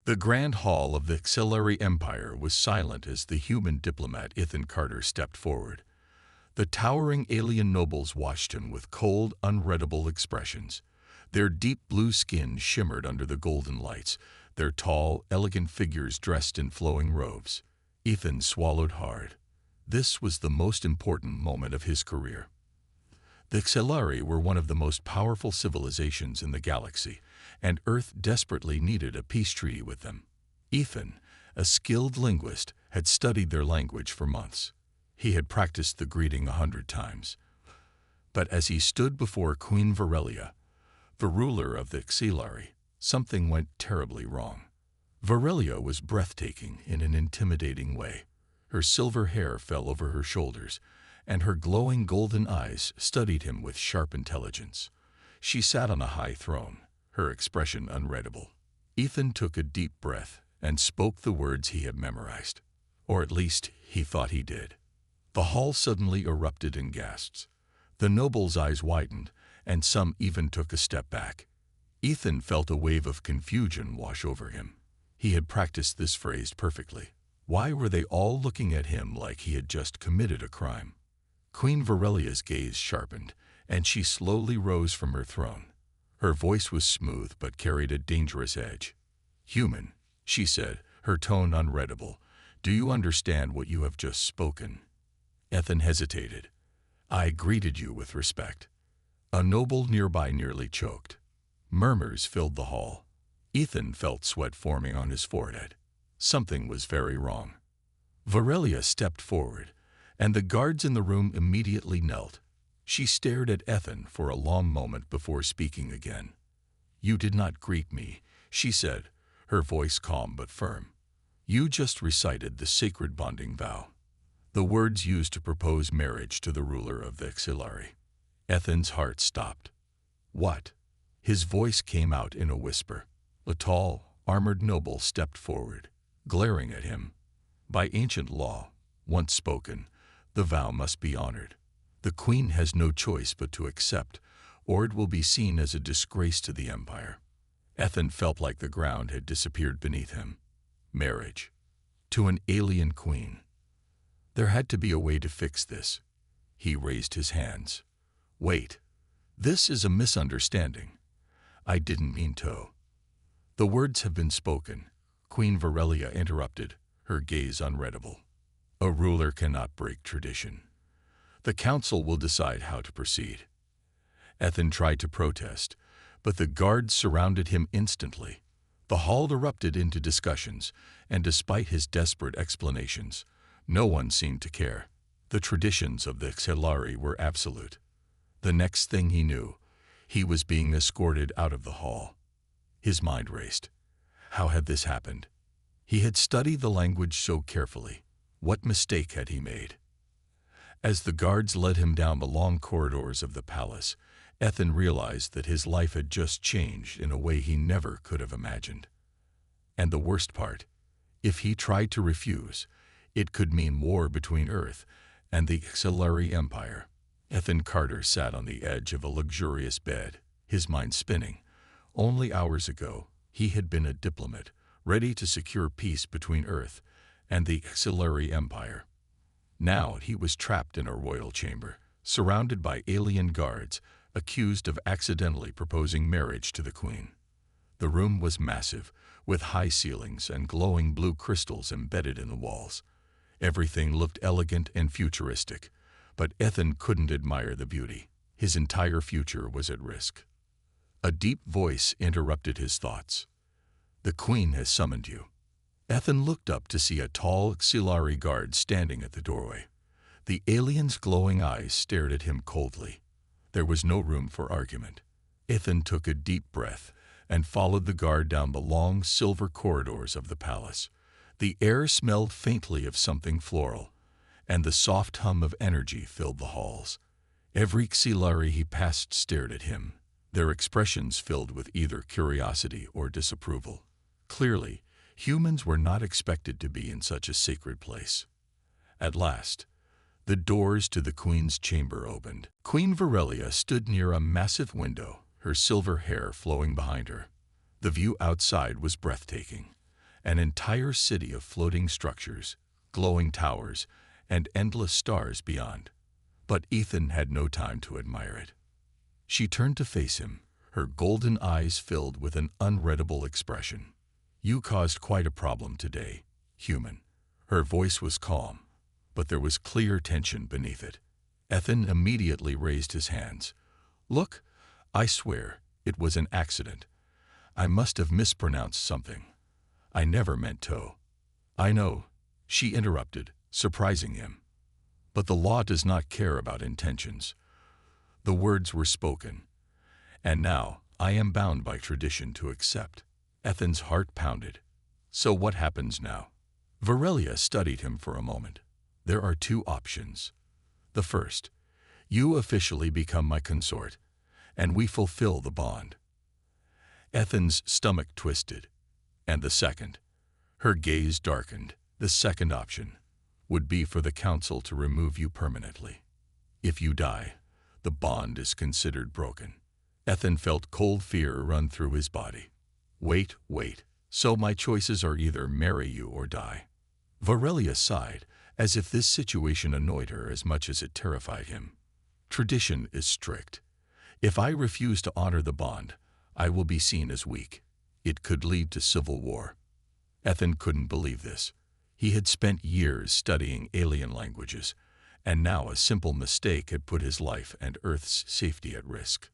The grand hall of the Xilari Empire was silent as the human diplomat Ethan Carter stepped forward. The towering alien nobles watched him with cold, unreadable expressions. Their deep blue skin shimmered under the golden lights, their tall, elegant figures dressed in flowing robes. Ethan swallowed hard. This was the most important moment of his career. The Xilari were one of the most powerful civilizations in the galaxy, and Earth desperately needed a peace treaty with them. Ethan, a skilled linguist, had studied their language for months. He had practiced the greeting 100 times. But as he stood before Queen Varelia, the ruler of the Xilari, something went terribly wrong. Varelia was breathtaking in an intimidating way. Her silver hair fell over her shoulders, and her glowing golden eyes studied him with sharp intelligence. She sat on a high throne, her expression unreadable. Ethan took a deep breath and spoke the words he had memorized. Or at least, he thought he did. The hall suddenly erupted in gasps. The nobles' eyes widened, and some even took a step back. Ethan felt a wave of confusion wash over him. He had practiced this phrase perfectly. Why were they all looking at him like he had just committed a crime? Queen Varelia's gaze sharpened, and she slowly rose from her throne. Her voice was smooth but carried a dangerous edge. "Human," she said, her tone unreadable, "do you understand what you have just spoken?" Ethan hesitated. "I greeted you with respect." A noble nearby nearly choked. Murmurs filled the hall. Ethan felt sweat forming on his forehead. Something was very wrong. Varelia stepped forward, and the guards in the room immediately knelt. She stared at Ethan for a long moment before speaking again. "You did not greet me," she said, her voice calm but firm. "You just recited the sacred bonding vow, the words used to propose marriage to the ruler of the Xilari." Ethan's heart stopped. "What?" His voice came out in a whisper. A tall, armored noble stepped forward, glaring at him. "By ancient law, once spoken, the vow must be honored. The queen has no choice but to accept, or it will be seen as a disgrace to the empire." Ethan felt like the ground had disappeared beneath him. Marriage. To an alien queen. There had to be a way to fix this. He raised his hands. "Wait. This is a misunderstanding. I didn't mean to." "The words have been spoken," Queen Varelia interrupted, her gaze unreadable. "A ruler cannot break tradition. The council will decide how to proceed." Ethan tried to protest, but the guards surrounded him instantly. The hall erupted into discussions, and despite his desperate explanations, no one seemed to care. The traditions of the Xilari were absolute. The next thing he knew, he was being escorted out of the hall. His mind raced. How had this happened? He had studied the language so carefully. What mistake had he made? As the guards led him down the long corridors of the palace, Ethan realized that his life had just changed in a way he never could have imagined. And the worst part, if he tried to refuse, it could mean war between Earth and the Xilari Empire. Ethan Carter sat on the edge of a luxurious bed, his mind spinning. Only hours ago, he had been a diplomat, ready to secure peace between Earth and the Xilari Empire. Now he was trapped in a royal chamber, surrounded by alien guards, accused of accidentally proposing marriage to the queen. The room was massive, with high ceilings and glowing blue crystals embedded in the walls. Everything looked elegant and futuristic, but Ethan couldn't admire the beauty. His entire future was at risk. A deep voice interrupted his thoughts. "The queen has summoned you." Ethan looked up to see a tall Xilari guard standing at the doorway. The alien's glowing eyes stared at him coldly. There was no room for argument. Ethan took a deep breath and followed the guard down the long silver corridors of the palace. The air smelled faintly of something floral, and the soft hum of energy filled the halls. Every Xilari he passed stared at him, their expressions filled with either curiosity or disapproval. Clearly, humans were not expected to be in such a sacred place. At last, the doors to the queen's chamber opened. Queen Varelia stood near a massive window, her silver hair flowing behind her. The view outside was breathtaking. an entire city of floating structures, glowing towers, and endless stars beyond. But Ethan had no time to admire it. She turned to face him, her golden eyes filled with an unreadable expression. "You caused quite a problem today, human." Her voice was calm, but there was clear tension beneath it. Ethan immediately raised his hands. "Look, I swear, it was an accident. I must have mispronounced something. I never meant to." "I know," she interrupted, surprising him. "But the law does not care about intentions." The words were spoken, and now I am bound by tradition to accept. Ethan's heart pounded. "So what happens now?" Varelia studied him for a moment. "There are two options. The first, you officially become my consort, and we fulfill the bond." Ethan's stomach twisted. "And the second?" Her gaze darkened. "The second option would be for the council to remove you permanently. If you die, the bond is considered broken." Ethan felt cold fear run through his body. Wait. So my choices are either marry you or die." Varelia sighed, as if this situation annoyed her as much as it terrified him. "Tradition is strict. If I refuse to honor the bond, I will be seen as weak. It could lead to civil war." Ethan couldn't believe this. He had spent years studying alien languages, and now a simple mistake had put his life and Earth's safety at risk.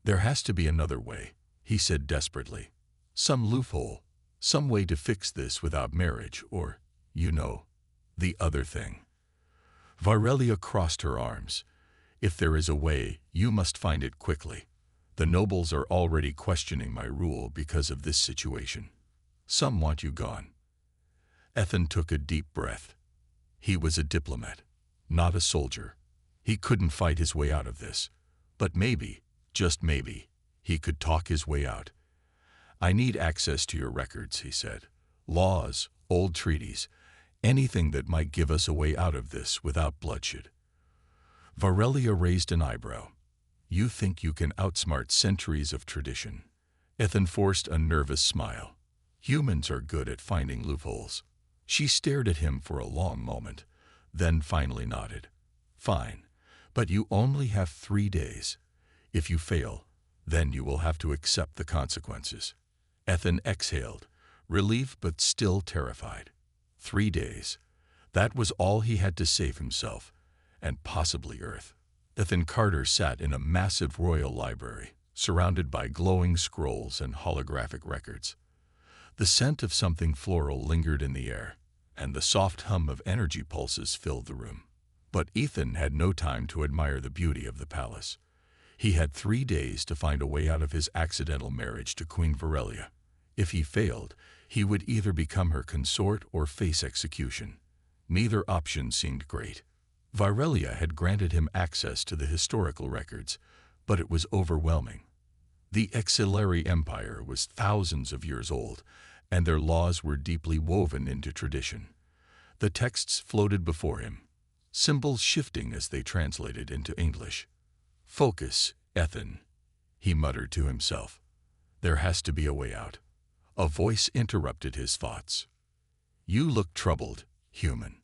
"There has to be another way," he said desperately. "Some loophole, some way to fix this without marriage or, the other thing." Varelia crossed her arms. "If there is a way, you must find it quickly. The nobles are already questioning my rule because of this situation. Some want you gone." Ethan took a deep breath. He was a diplomat, not a soldier. He couldn't fight his way out of this. But maybe, just maybe, he could talk his way out. "I need access to your records," he said. "Laws, old treaties, anything that might give us a way out of this without bloodshed." Varelia raised an eyebrow. "You think you can outsmart centuries of tradition?" Ethan forced a nervous smile. "Humans are good at finding loopholes." She stared at him for a long moment, then finally nodded. "Fine, but you only have 3 days. If you fail, then you will have to accept the consequences." Ethan exhaled, relieved but still terrified. 3 days. That was all he had to save himself, and possibly Earth. Ethan Carter sat in a massive royal library, surrounded by glowing scrolls and holographic records. The scent of something floral lingered in the air, and the soft hum of energy pulses filled the room. But Ethan had no time to admire the beauty of the palace. He had 3 days to find a way out of his accidental marriage to Queen Varelia. If he failed, he would either become her consort or face execution. Neither option seemed great. Varelia had granted him access to the historical records, but it was overwhelming. The Exilary Empire was thousands of years old, and their laws were deeply woven into tradition. The texts floated before him, symbols shifting as they translated into English. "Focus, Ethan," he muttered to himself. "There has to be a way out." A voice interrupted his thoughts. "You look troubled, human."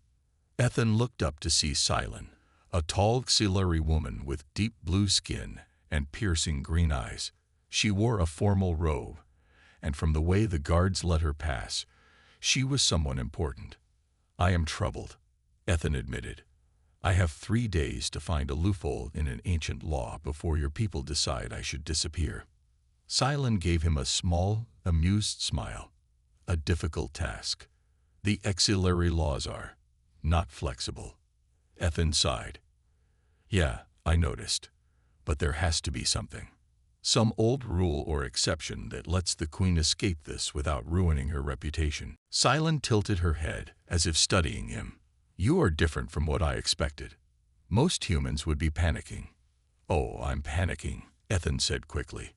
Ethan looked up to see Silen, a tall Xilari woman with deep blue skin and piercing green eyes. She wore a formal robe, and from the way the guards let her pass, she was someone important. "I am troubled," Ethan admitted. "I have 3 days to find a loophole in an ancient law before your people decide I should disappear." Silen gave him a small, amused smile. "A difficult task. The exilary laws are not flexible." Ethan sighed. "Yeah, I noticed. But there has to be something. Some old rule or exception that lets the queen escape this without ruining her reputation." Silen tilted her head, as if studying him. "You are different from what I expected. Most humans would be panicking." "Oh, I'm panicking," Ethan said quickly.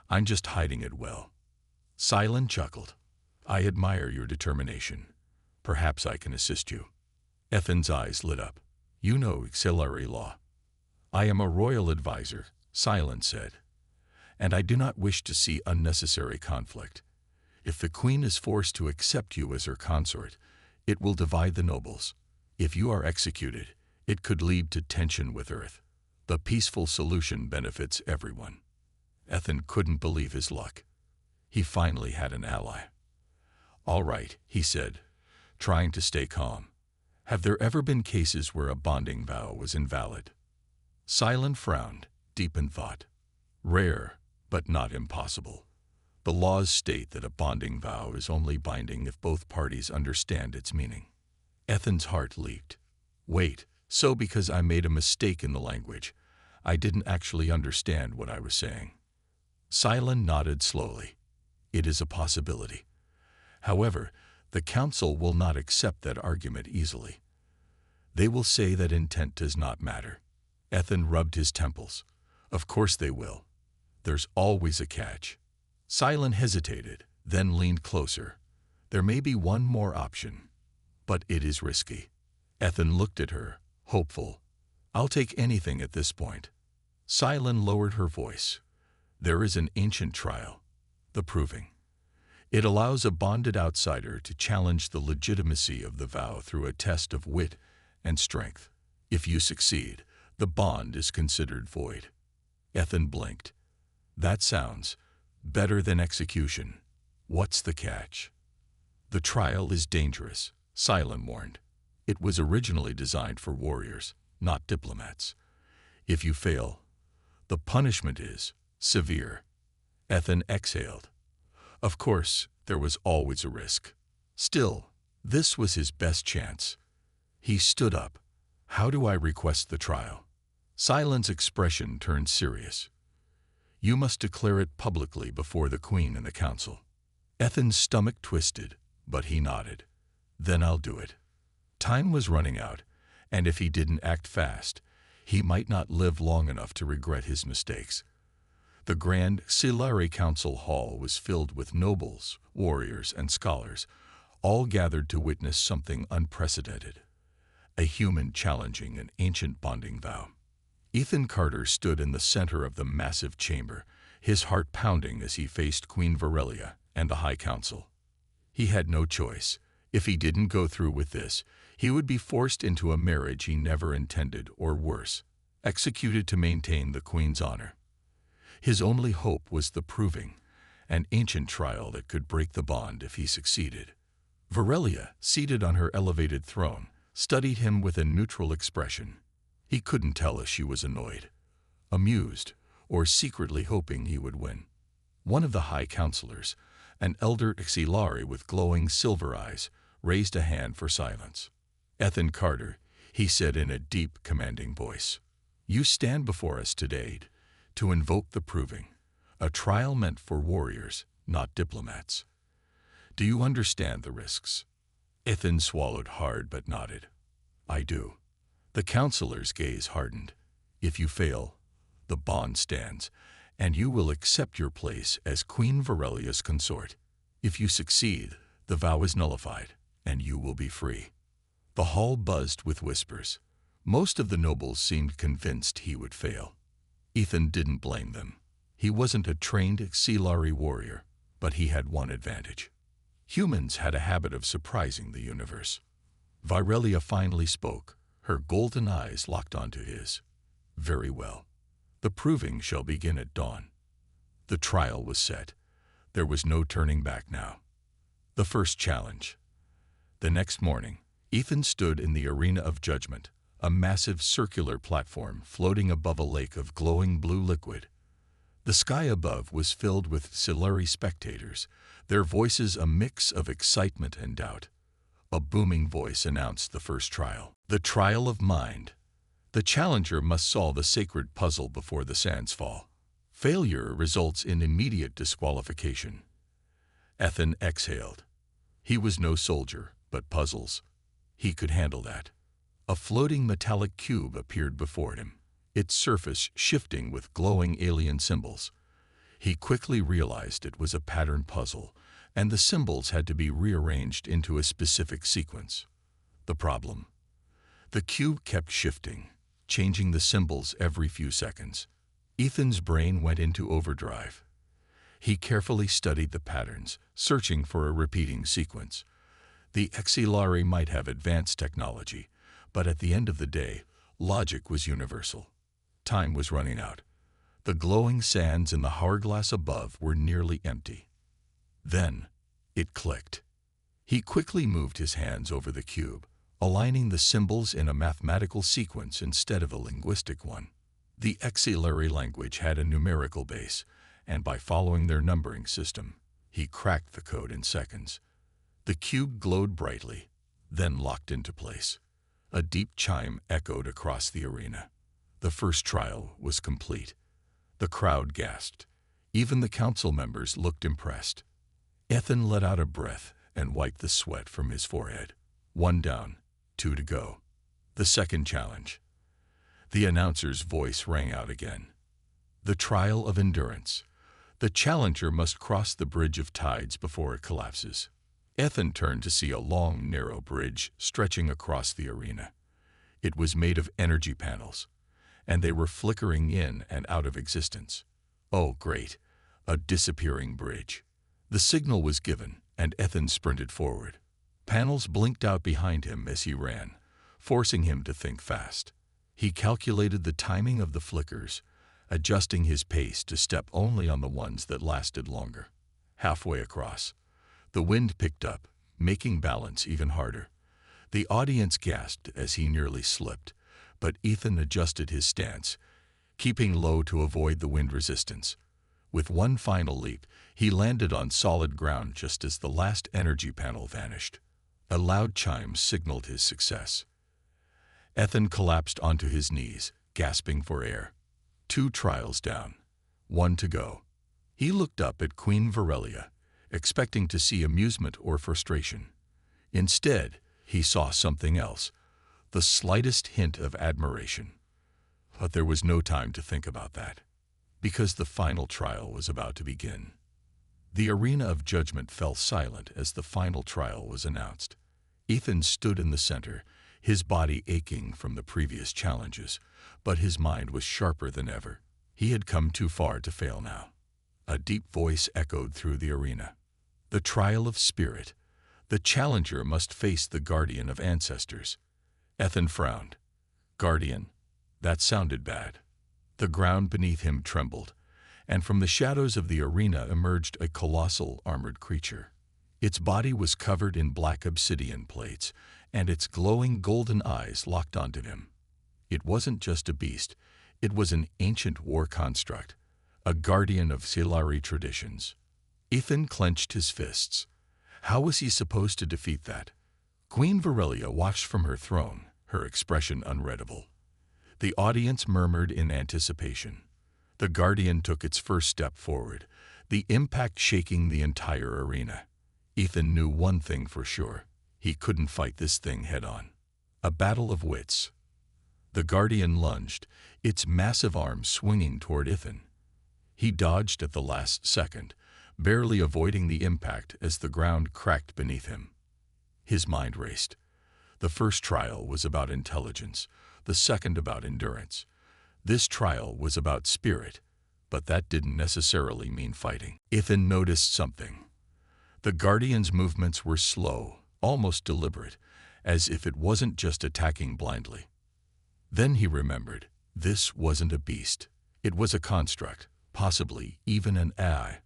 "I'm just hiding it well." Silen chuckled. "I admire your determination. Perhaps I can assist you." Ethan's eyes lit up. "You know auxiliary law." "I am a royal advisor," Silen said, "and I do not wish to see unnecessary conflict. If the queen is forced to accept you as her consort, it will divide the nobles. If you are executed, it could lead to tension with Earth. The peaceful solution benefits everyone. Ethan couldn't believe his luck. He finally had an ally. "All right," he said, trying to stay calm. "Have there ever been cases where a bonding vow was invalid?" Silent frowned, deep in thought. "Rare, but not impossible. The laws state that a bonding vow is only binding if both parties understand its meaning." Ethan's heart leaped. "Wait, so because I made a mistake in the language, I didn't actually understand what I was saying?" Silent nodded slowly. "It is a possibility. However, the council will not accept that argument easily. They will say that intent does not matter." Ethan rubbed his temples. "Of course they will. There's always a catch." Silent hesitated, then leaned closer. "There may be one more option, but it is risky." Ethan looked at her, hopeful. "I'll take anything at this point." Silent lowered her voice. "There is an ancient trial, the proving. It allows a bonded outsider to challenge the legitimacy of the vow through a test of wit and strength. If you succeed, the bond is considered void." Ethan blinked. "That sounds better than execution. What's the catch?" "The trial is dangerous," Silent warned. "It was originally designed for warriors, not diplomats. If you fail, the punishment is severe." Ethan exhaled. Of course, there was always a risk. Still, this was his best chance. He stood up. "How do I request the trial?" Silent's expression turned serious. "You must declare it publicly before the queen and the council." Ethan's stomach twisted, but he nodded. "Then I'll do it." Time was running out, and if he didn't act fast, he might not live long enough to regret his mistakes. The grand Scifi Council Hall was filled with nobles, warriors, and scholars, all gathered to witness something unprecedented. A human challenging an ancient bonding vow. Ethan Carter stood in the center of the massive chamber, his heart pounding as he faced Queen Varelia and the High Council. He had no choice. If he didn't go through with this, he would be forced into a marriage he never intended, or worse, executed to maintain the queen's honor. His only hope was the proving, an ancient trial that could break the bond if he succeeded. Varelia, seated on her elevated throne, studied him with a neutral expression. He couldn't tell if she was annoyed, amused, or secretly hoping he would win. One of the high counselors, an elder Xilari with glowing silver eyes, raised a hand for silence. "Ethan Carter," he said in a deep, commanding voice, "you stand before us today to invoke the proving, a trial meant for warriors, not diplomats. Do you understand the risks?" Ethan swallowed hard but nodded. "I do." The counselor's gaze hardened. "If you fail, the bond stands, and you will accept your place as Queen Varelia's consort. If you succeed, the vow is nullified, and you will be free." The hall buzzed with whispers. Most of the nobles seemed convinced he would fail. Ethan didn't blame them. He wasn't a trained Xilari warrior, but he had one advantage. Humans had a habit of surprising the universe. Varelia finally spoke, her golden eyes locked onto his. "Very well. The proving shall begin at dawn." The trial was set. There was no turning back now. The first challenge. The next morning, Ethan stood in the arena of judgment, a massive circular platform floating above a lake of glowing blue liquid. The sky above was filled with Xilari spectators, their voices a mix of excitement and doubt. A booming voice announced the first trial. The trial of mind. The challenger must solve a sacred puzzle before the sands fall. Failure results in immediate disqualification. Ethan exhaled. He was no soldier, but puzzles. He could handle that. A floating metallic cube appeared before him, its surface shifting with glowing alien symbols. He quickly realized it was a pattern puzzle, and the symbols had to be rearranged into a specific sequence. The problem? The cube kept shifting, changing the symbols every few seconds. Ethan's brain went into overdrive. He carefully studied the patterns, searching for a repeating sequence. The Exilari might have advanced technology, but at the end of the day, logic was universal. Time was running out. The glowing sands in the hourglass above were nearly empty. Then, it clicked. He quickly moved his hands over the cube, aligning the symbols in a mathematical sequence instead of a linguistic one. The Exilari language had a numerical base, and by following their numbering system, he cracked the code in seconds. The cube glowed brightly, then locked into place. A deep chime echoed across the arena. The first trial was complete. The crowd gasped. Even the council members looked impressed. Ethan let out a breath and wiped the sweat from his forehead. 1 down, 2 to go. The second challenge. The announcer's voice rang out again. The trial of endurance. The challenger must cross the bridge of tides before it collapses. Ethan turned to see a long, narrow bridge stretching across the arena. It was made of energy panels, and they were flickering in and out of existence. Oh, great! A disappearing bridge. The signal was given, and Ethan sprinted forward. Panels blinked out behind him as he ran, forcing him to think fast. He calculated the timing of the flickers, adjusting his pace to step only on the ones that lasted longer. Halfway across, the wind picked up, making balance even harder. The audience gasped as he nearly slipped, but Ethan adjusted his stance, keeping low to avoid the wind resistance. With one final leap, he landed on solid ground just as the last energy panel vanished. A loud chime signaled his success. Ethan collapsed onto his knees, gasping for air. 2 trials down, 1 to go. He looked up at Queen Varelia, expecting to see amusement or frustration. Instead, he saw something else, the slightest hint of admiration. But there was no time to think about that, because the final trial was about to begin. The arena of judgment fell silent as the final trial was announced. Ethan stood in the center, his body aching from the previous challenges, but his mind was sharper than ever. He had come too far to fail now. A deep voice echoed through the arena. The trial of spirit. The challenger must face the guardian of ancestors. Ethan frowned. Guardian? That sounded bad. The ground beneath him trembled, and from the shadows of the arena emerged a colossal armored creature. Its body was covered in black obsidian plates, and its glowing golden eyes locked onto him. It wasn't just a beast, it was an ancient war construct, a guardian of Silari traditions. Ethan clenched his fists. How was he supposed to defeat that? Queen Varelia watched from her throne, her expression unreadable. The audience murmured in anticipation. The guardian took its first step forward, the impact shaking the entire arena. Ethan knew one thing for sure. He couldn't fight this thing head-on. A battle of wits. The guardian lunged, its massive arms swinging toward Ethan. He dodged at the last second, barely avoiding the impact as the ground cracked beneath him. His mind raced. The first trial was about intelligence, the second about endurance. This trial was about spirit, but that didn't necessarily mean fighting. Ethan noticed something. The guardian's movements were slow, almost deliberate, as if it wasn't just attacking blindly. Then he remembered, this wasn't a beast. It was a construct, possibly even an AI.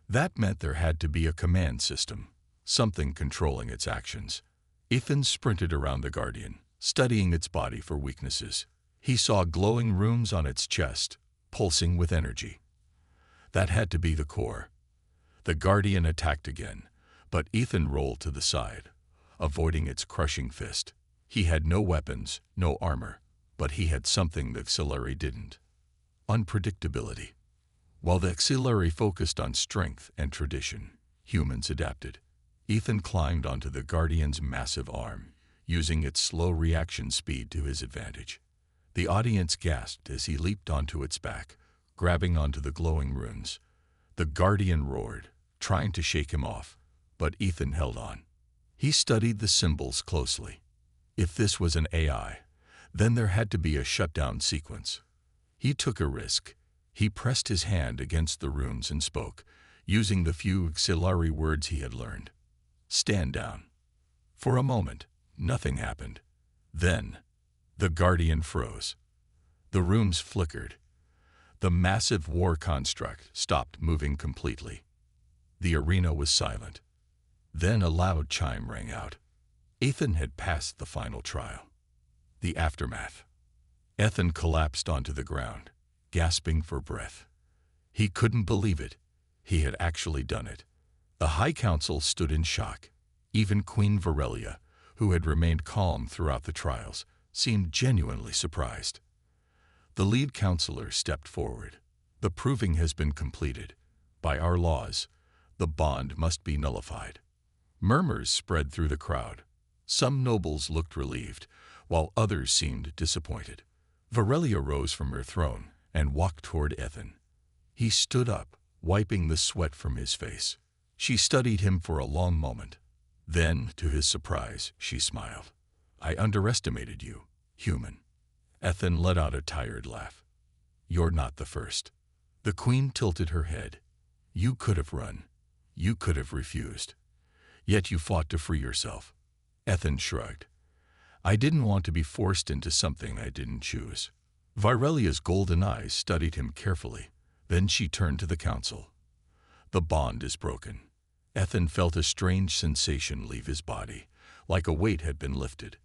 That meant there had to be a command system, something controlling its actions. Ethan sprinted around the guardian, studying its body for weaknesses. He saw glowing runes on its chest, pulsing with energy. That had to be the core. The guardian attacked again, but Ethan rolled to the side, avoiding its crushing fist. He had no weapons, no armor, but he had something the Exilari didn't. Unpredictability. While the Exilari focused on strength and tradition, humans adapted. Ethan climbed onto the guardian's massive arm, using its slow reaction speed to his advantage. The audience gasped as he leaped onto its back, grabbing onto the glowing runes. The guardian roared, trying to shake him off, but Ethan held on. He studied the symbols closely. If this was an AI, then there had to be a shutdown sequence. He took a risk. He pressed his hand against the runes and spoke, using the few auxiliary words he had learned. "Stand down." For a moment, nothing happened. Then, the Guardian froze. The rooms flickered. The massive war construct stopped moving completely. The arena was silent. Then a loud chime rang out. Ethan had passed the final trial. The aftermath. Ethan collapsed onto the ground, gasping for breath. He couldn't believe it. He had actually done it. The High Council stood in shock. Even Queen Varelia, who had remained calm throughout the trials, seemed genuinely surprised. The lead counselor stepped forward. "The proving has been completed. By our laws, the bond must be nullified." Murmurs spread through the crowd. Some nobles looked relieved, while others seemed disappointed. Varelia rose from her throne and walked toward Ethan. He stood up, wiping the sweat from his face. She studied him for a long moment. Then, to his surprise, she smiled. "I underestimated you, human." Ethan let out a tired laugh. "You're not the first." The queen tilted her head. "You could have run. You could have refused. Yet you fought to free yourself." Ethan shrugged. "I didn't want to be forced into something I didn't choose." Varelia's golden eyes studied him carefully. Then she turned to the council. "The bond is broken." Ethan felt a strange sensation leave his body, like a weight had been lifted.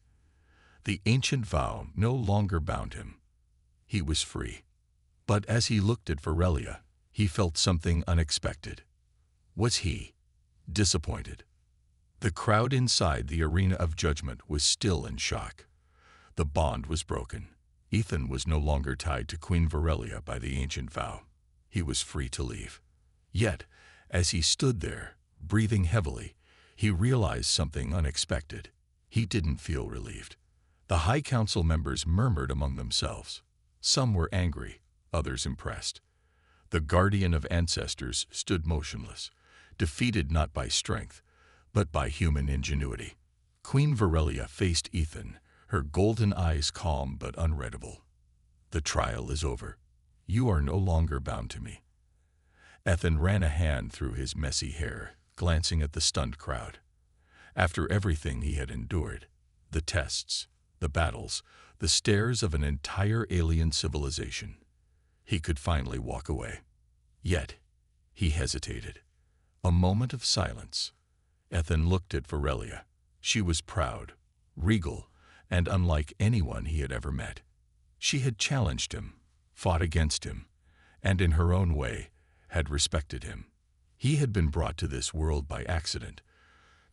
The ancient vow no longer bound him. He was free. But as he looked at Varelia, he felt something unexpected. Was he disappointed? The crowd inside the arena of judgment was still in shock. The bond was broken. Ethan was no longer tied to Queen Varelia by the ancient vow. He was free to leave. Yet, as he stood there, breathing heavily, he realized something unexpected. He didn't feel relieved. The High Council members murmured among themselves. Some were angry, others impressed. The Guardian of Ancestors stood motionless, defeated not by strength, but by human ingenuity. Queen Varelia faced Ethan, her golden eyes calm but unreadable. "The trial is over. You are no longer bound to me." Ethan ran a hand through his messy hair, glancing at the stunned crowd. After everything he had endured, the tests, the battles, the stares of an entire alien civilization, he could finally walk away. Yet, he hesitated. A moment of silence. Ethan looked at Varelia. She was proud, regal, and unlike anyone he had ever met. She had challenged him, fought against him, and in her own way, had respected him. He had been brought to this world by accident,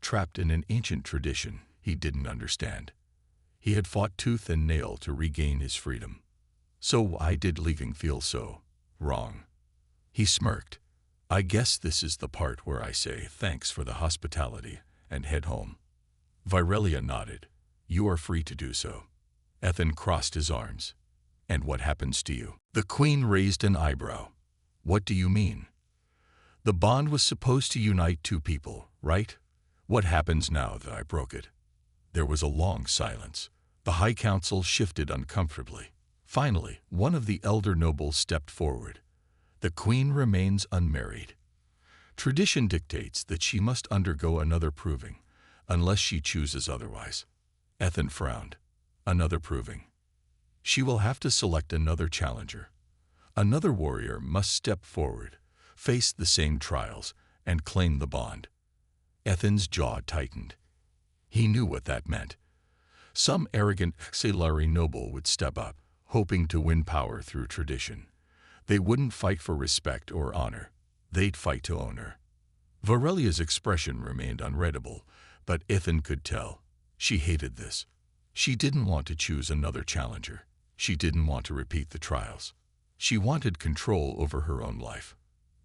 trapped in an ancient tradition he didn't understand. He had fought tooth and nail to regain his freedom. So why did leaving feel so wrong? He smirked. "I guess this is the part where I say thanks for the hospitality and head home." Varelia nodded. "You are free to do so." Ethan crossed his arms. "And what happens to you?" The queen raised an eyebrow. "What do you mean?" "The bond was supposed to unite two people, right? What happens now that I broke it?" There was a long silence. The High Council shifted uncomfortably. Finally, one of the elder nobles stepped forward. "The queen remains unmarried. Tradition dictates that she must undergo another proving, unless she chooses otherwise." Ethan frowned. "Another proving." "She will have to select another challenger. Another warrior must step forward, face the same trials, and claim the bond." Ethan's jaw tightened. He knew what that meant. Some arrogant auxiliary noble would step up, hoping to win power through tradition. They wouldn't fight for respect or honor. They'd fight to own her. Varelia's expression remained unreadable, but Ethan could tell. She hated this. She didn't want to choose another challenger. She didn't want to repeat the trials. She wanted control over her own life,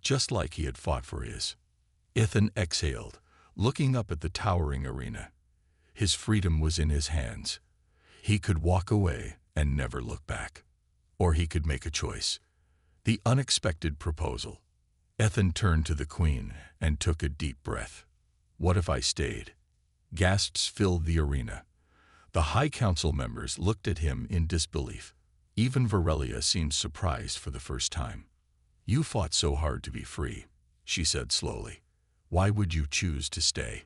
just like he had fought for his. Ethan exhaled, looking up at the towering arena. His freedom was in his hands. He could walk away and never look back. Or he could make a choice. The unexpected proposal. Ethan turned to the queen and took a deep breath. "What if I stayed?" Gasps filled the arena. The High Council members looked at him in disbelief. Even Varelia seemed surprised for the first time. "You fought so hard to be free." she said slowly. Why would you choose to stay?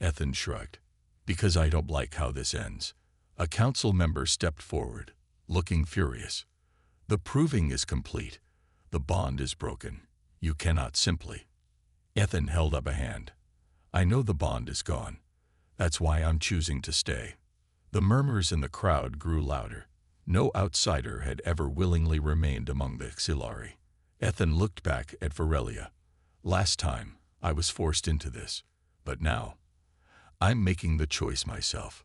Ethan shrugged. Because I don't like how this ends. A council member stepped forward, looking furious. The proving is complete. The bond is broken. You cannot simply. Ethan held up a hand. I know the bond is gone. That's why I'm choosing to stay. The murmurs in the crowd grew louder. No outsider had ever willingly remained among the Xilari. Ethan looked back at Varelia. Last time, I was forced into this. But now, I'm making the choice myself.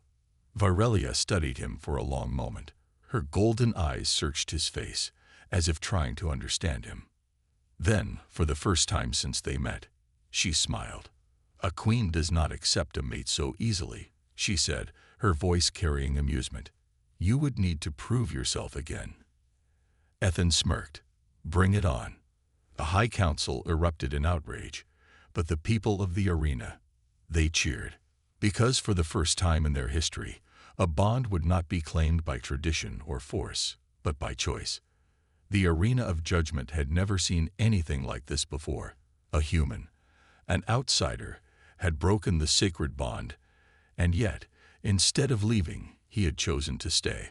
Varelia studied him for a long moment. Her golden eyes searched his face, as if trying to understand him. Then, for the first time since they met, she smiled. A queen does not accept a mate so easily, she said, her voice carrying amusement. You would need to prove yourself again. Ethan smirked. Bring it on. The High Council erupted in outrage, but the people of the arena, they cheered. Because for the first time in their history, a bond would not be claimed by tradition or force, but by choice. The arena of judgment had never seen anything like this before. A human, an outsider, had broken the sacred bond, and yet, instead of leaving, he had chosen to stay.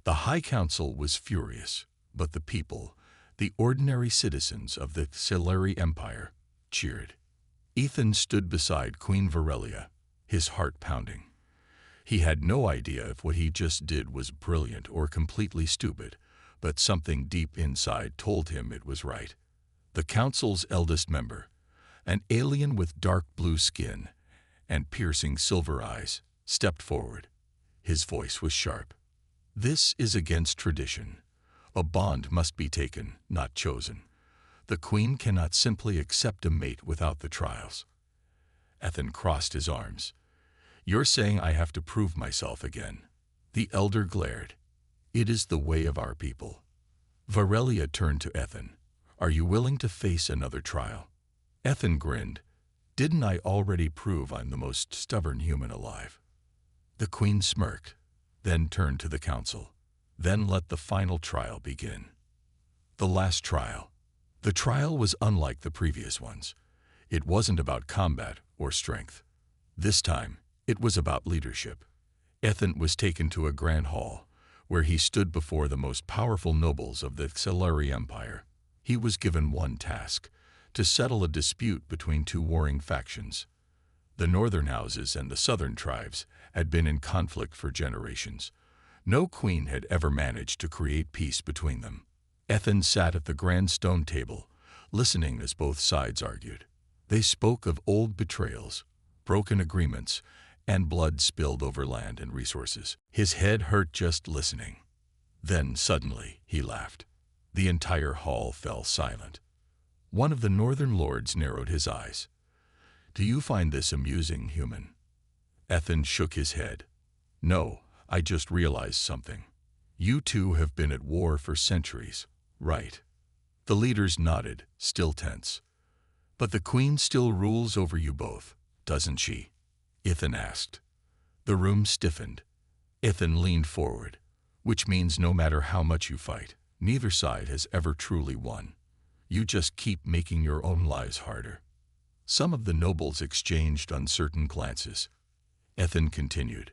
The High Council was furious, but the people, the ordinary citizens of the Xilari Empire, cheered. Ethan stood beside Queen Varelia, his heart pounding. He had no idea if what he just did was brilliant or completely stupid, but something deep inside told him it was right. The council's eldest member, an alien with dark blue skin and piercing silver eyes, stepped forward. His voice was sharp. This is against tradition. A bond must be taken, not chosen. The queen cannot simply accept a mate without the trials. Ethan crossed his arms. You're saying I have to prove myself again. The elder glared. It is the way of our people. Varelia turned to Ethan. Are you willing to face another trial? Ethan grinned. Didn't I already prove I'm the most stubborn human alive? The queen smirked, then turned to the council. Then let the final trial begin. The last trial. The trial was unlike the previous ones. It wasn't about combat or strength. This time, it was about leadership. Ethan was taken to a grand hall, where he stood before the most powerful nobles of the Xilari Empire. He was given one task, to settle a dispute between two warring factions. The northern houses and the southern tribes had been in conflict for generations. No queen had ever managed to create peace between them. Ethan sat at the grand stone table, listening as both sides argued. They spoke of old betrayals, broken agreements, and blood spilled over land and resources. His head hurt just listening. Then, suddenly, he laughed. The entire hall fell silent. One of the northern lords narrowed his eyes. Do you find this amusing, human? Ethan shook his head. No, I just realized something. You two have been at war for centuries, right? The leaders nodded, still tense. But the queen still rules over you both, doesn't she? Ethan asked. The room stiffened. Ethan leaned forward, which means no matter how much you fight, neither side has ever truly won. You just keep making your own lives harder. Some of the nobles exchanged uncertain glances. Ethan continued.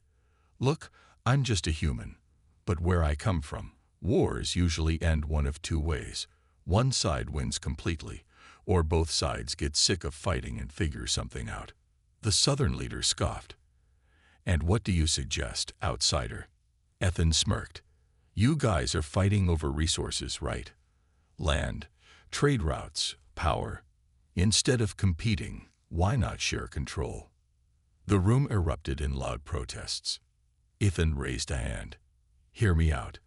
Look, I'm just a human, but where I come from, wars usually end one of two ways. One side wins completely, or both sides get sick of fighting and figure something out. The southern leader scoffed. And what do you suggest, outsider? Ethan smirked. You guys are fighting over resources, right? Land, trade routes, power. Instead of competing, why not share control? The room erupted in loud protests. Ethan raised a hand. Hear me out.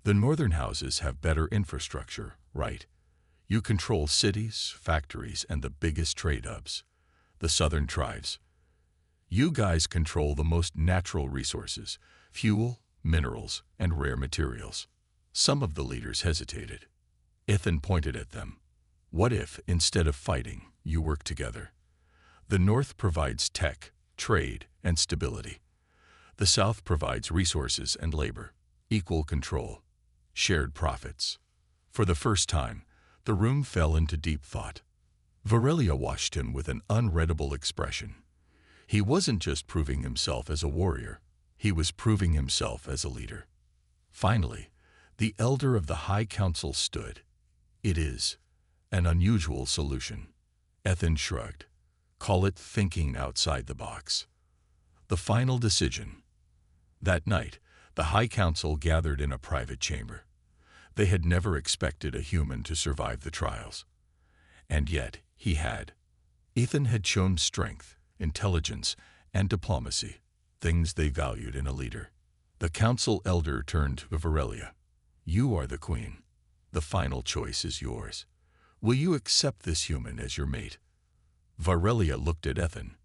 The northern houses have better infrastructure, right? You control cities, factories, and the biggest trade hubs. The southern tribes. You guys control the most natural resources, fuel, minerals, and rare materials. Some of the leaders hesitated. Ethan pointed at them. What if, instead of fighting, you work together? The north provides tech, trade, and stability. The south provides resources and labor, equal control, shared profits. For the first time, the room fell into deep thought. Varelia watched him with an unreadable expression. He wasn't just proving himself as a warrior, he was proving himself as a leader. Finally, the elder of the High Council stood. "It is an unusual solution," Ethan shrugged. "Call it thinking outside the box." The final decision. That night, the High Council gathered in a private chamber. They had never expected a human to survive the trials. And yet, he had. Ethan had shown strength, intelligence, and diplomacy, things they valued in a leader. The council elder turned to Varelia. "You are the queen. The final choice is yours. Will you accept this human as your mate?" Varelia looked at Ethan.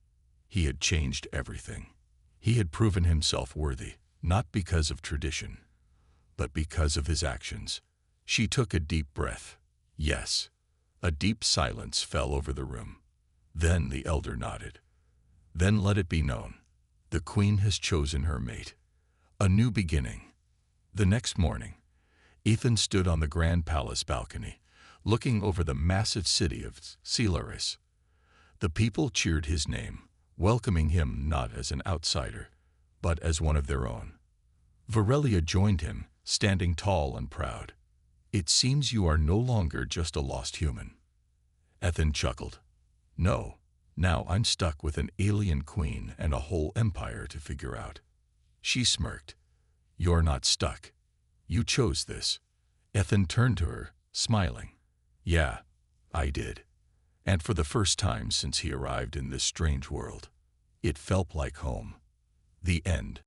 He had changed everything. He had proven himself worthy, not because of tradition, but because of his actions. She took a deep breath. Yes. A deep silence fell over the room. Then the elder nodded. "Then let it be known. The queen has chosen her mate. A new beginning." The next morning, Ethan stood on the grand palace balcony, looking over the massive city of Scilaris. The people cheered his name, welcoming him not as an outsider, but as one of their own. Varelia joined him, standing tall and proud. "It seems you are no longer just a lost human." Ethan chuckled. "No, now I'm stuck with an alien queen and a whole empire to figure out." She smirked. "You're not stuck. You chose this." Ethan turned to her, smiling. "Yeah, I did. And for the first time since he arrived in this strange world, it felt like home." The end.